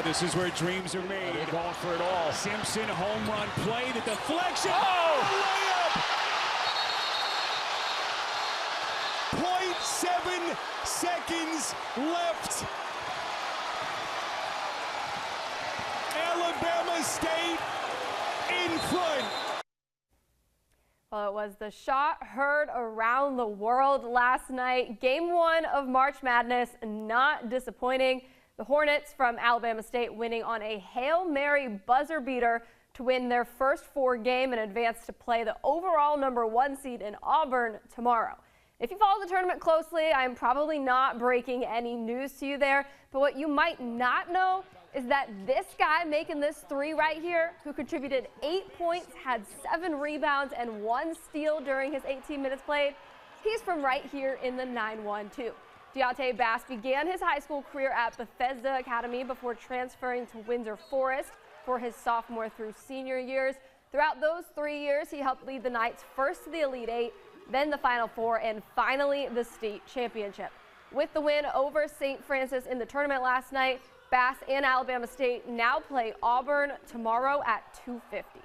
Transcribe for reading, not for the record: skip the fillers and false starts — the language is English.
This is where dreams are made. They're going for it all. Simpson, home run play, the deflection. Oh! Layup! 0.7 seconds left. Alabama State in front. Well, it was the shot heard around the world last night. Game 1 of March Madness, not disappointing. The Hornets from Alabama State winning on a Hail Mary buzzer beater to win their first 4 game and advance to play the overall #1 seed in Auburn tomorrow. If you follow the tournament closely, I'm probably not breaking any news to you there, but what you might not know is that this guy making this 3 right here, who contributed 8 points, had 7 rebounds, and 1 steal during his 18 minutes played, he's from right here in the 9-1 too. Deontay Bass began his high school career at Bethesda Academy before transferring to Windsor Forest for his sophomore through senior years. Throughout those 3 years, he helped lead the Knights first to the Elite 8, then the Final Four, and finally the state championship. With the win over St. Francis in the tournament last night, Bass and Alabama State now play Auburn tomorrow at 2:50.